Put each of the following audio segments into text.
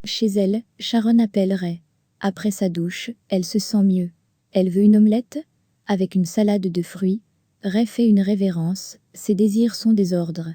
Chez elle, Sharon appellerait. Après sa douche, elle se sent mieux. Elle veut une omelette avec une salade de fruits. Ray fait une révérence, ses désirs sont des ordres.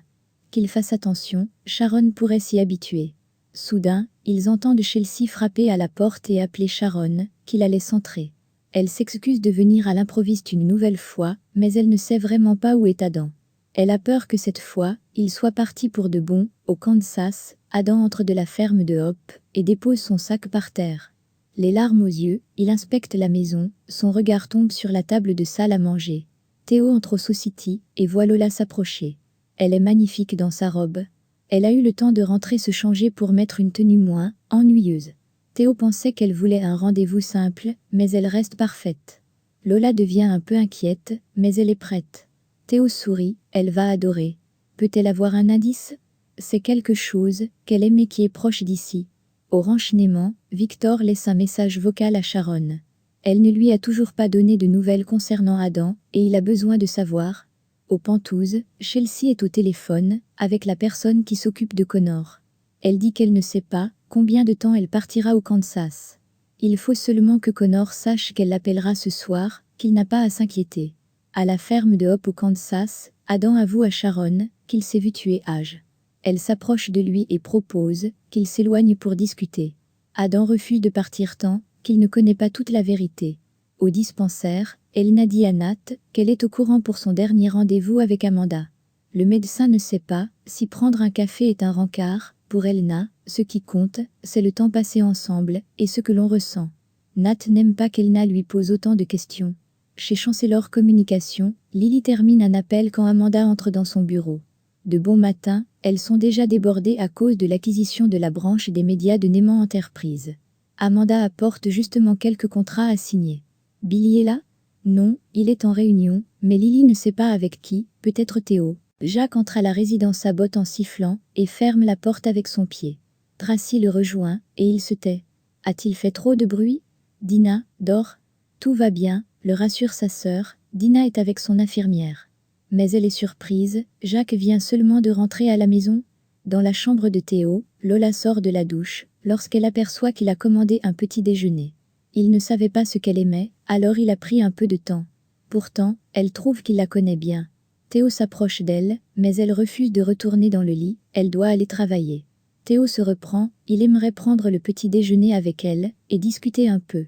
Qu'il fasse attention, Sharon pourrait s'y habituer. Soudain, ils entendent Chelsea frapper à la porte et appeler Sharon, qui la laisse entrer. Elle s'excuse de venir à l'improviste une nouvelle fois, mais elle ne sait vraiment pas où est Adam. Elle a peur que cette fois, il soit parti pour de bon, au Kansas. Adam entre de la ferme de Hope et dépose son sac par terre. Les larmes aux yeux, il inspecte la maison, son regard tombe sur la table de salle à manger. Théo entre au Society et voit Lola s'approcher. Elle est magnifique dans sa robe. Elle a eu le temps de rentrer se changer pour mettre une tenue moins ennuyeuse. Théo pensait qu'elle voulait un rendez-vous simple, mais elle reste parfaite. Lola devient un peu inquiète, mais elle est prête. Théo sourit, elle va adorer. Peut-elle avoir un indice ? C'est quelque chose qu'elle aime et qui est proche d'ici. Au renchaînement, Victor laisse un message vocal à Sharon. Elle ne lui a toujours pas donné de nouvelles concernant Adam, et il a besoin de savoir. Aux Pentouzes, Chelsea est au téléphone, avec la personne qui s'occupe de Connor. Elle dit qu'elle ne sait pas combien de temps elle partira au Kansas. Il faut seulement que Connor sache qu'elle l'appellera ce soir, qu'il n'a pas à s'inquiéter. À la ferme de Hope au Kansas, Adam avoue à Sharon qu'il s'est vu tuer Age. Elle s'approche de lui et propose qu'il s'éloigne pour discuter. Adam refuse de partir tant qu'il ne connaît pas toute la vérité. Au dispensaire, Elna dit à Nat qu'elle est au courant pour son dernier rendez-vous avec Amanda. Le médecin ne sait pas si prendre un café est un rencard. Pour Elna, ce qui compte, c'est le temps passé ensemble et ce que l'on ressent. Nat n'aime pas qu'Elna lui pose autant de questions. Chez Chancellor Communication, Lily termine un appel quand Amanda entre dans son bureau. De bon matin, elles sont déjà débordées à cause de l'acquisition de la branche des médias de Neiman Enterprises. Amanda apporte justement quelques contrats à signer. Billy est là ? Non, il est en réunion, mais Lily ne sait pas avec qui, peut-être Théo. Jacques entre à la résidence à botte en sifflant et ferme la porte avec son pied. Tracy le rejoint et il se tait. A-t-il fait trop de bruit ? Dina dort. Tout va bien, le rassure sa sœur. Dina est avec son infirmière. Mais elle est surprise, Jacques vient seulement de rentrer à la maison. Dans la chambre de Théo, Lola sort de la douche, lorsqu'elle aperçoit qu'il a commandé un petit déjeuner. Il ne savait pas ce qu'elle aimait, alors il a pris un peu de temps. Pourtant, elle trouve qu'il la connaît bien. Théo s'approche d'elle, mais elle refuse de retourner dans le lit, elle doit aller travailler. Théo se reprend, il aimerait prendre le petit déjeuner avec elle, et discuter un peu.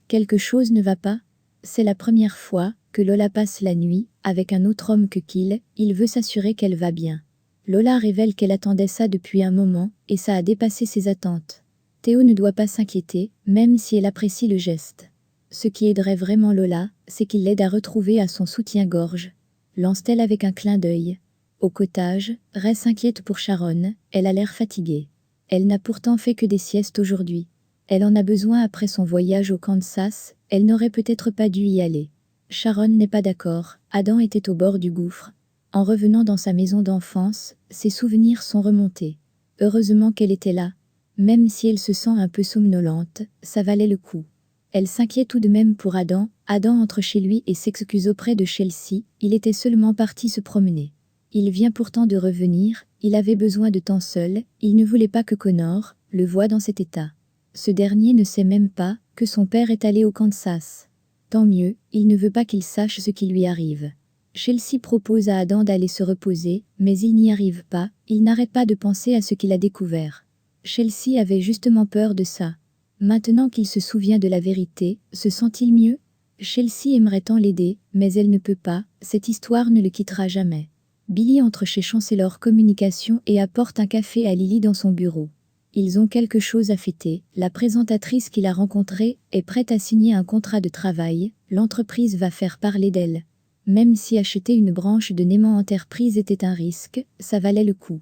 Quelque chose ne va pas ? C'est la première fois que Lola passe la nuit avec un autre homme que Kill, il veut s'assurer qu'elle va bien. Lola révèle qu'elle attendait ça depuis un moment, et ça a dépassé ses attentes. Théo ne doit pas s'inquiéter, même si elle apprécie le geste. Ce qui aiderait vraiment Lola, c'est qu'il l'aide à retrouver à son soutien-gorge. Lance-t-elle avec un clin d'œil. Au cottage, Ray s'inquiète pour Sharon, elle a l'air fatiguée. Elle n'a pourtant fait que des siestes aujourd'hui. Elle en a besoin après son voyage au Kansas, elle n'aurait peut-être pas dû y aller. Sharon n'est pas d'accord, Adam était au bord du gouffre. En revenant dans sa maison d'enfance, ses souvenirs sont remontés. Heureusement qu'elle était là. Même si elle se sent un peu somnolente, ça valait le coup. Elle s'inquiète tout de même pour Adam. Adam entre chez lui et s'excuse auprès de Chelsea, il était seulement parti se promener. Il vient pourtant de revenir, il avait besoin de temps seul, il ne voulait pas que Connor le voie dans cet état. Ce dernier ne sait même pas que son père est allé au Kansas. Tant mieux, il ne veut pas qu'il sache ce qui lui arrive. Chelsea propose à Adam d'aller se reposer, mais il n'y arrive pas, il n'arrête pas de penser à ce qu'il a découvert. Chelsea avait justement peur de ça. Maintenant qu'il se souvient de la vérité, se sent-il mieux ? Chelsea aimerait tant l'aider, mais elle ne peut pas, cette histoire ne le quittera jamais. Billy entre chez Chancellor Communication et apporte un café à Lily dans son bureau. Ils ont quelque chose à fêter, la présentatrice qu'il a rencontrée est prête à signer un contrat de travail, l'entreprise va faire parler d'elle. Même si acheter une branche de Neiman Enterprises était un risque, ça valait le coup.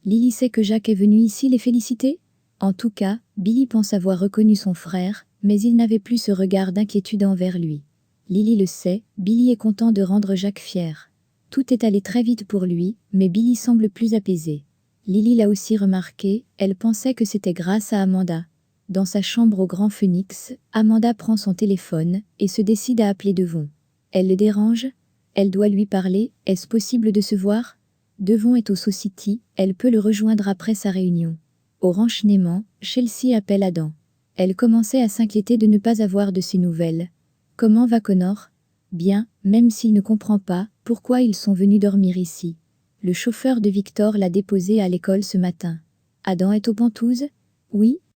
Lily sait que Jacques est venu ici les féliciter ? En tout cas, Billy pense avoir reconnu son frère, mais il n'avait plus ce regard d'inquiétude envers lui. Lily le sait, Billy est content de rendre Jacques fier. Tout est allé très vite pour lui, mais Billy semble plus apaisé. Lily l'a aussi remarqué, elle pensait que c'était grâce à Amanda. Dans sa chambre au Grand Phoenix, Amanda prend son téléphone et se décide à appeler Devon. Elle le dérange ? Elle doit lui parler, est-ce possible de se voir ? Devon est au Society, elle peut le rejoindre après sa réunion. Au renchaînement, Chelsea appelle Adam. Elle commençait à s'inquiéter de ne pas avoir de ses nouvelles. Comment va Connor? Bien, même s'il ne comprend pas pourquoi ils sont venus dormir ici. Le chauffeur de Victor l'a déposé à l'école ce matin. Adam est aux Pentouses? Oui,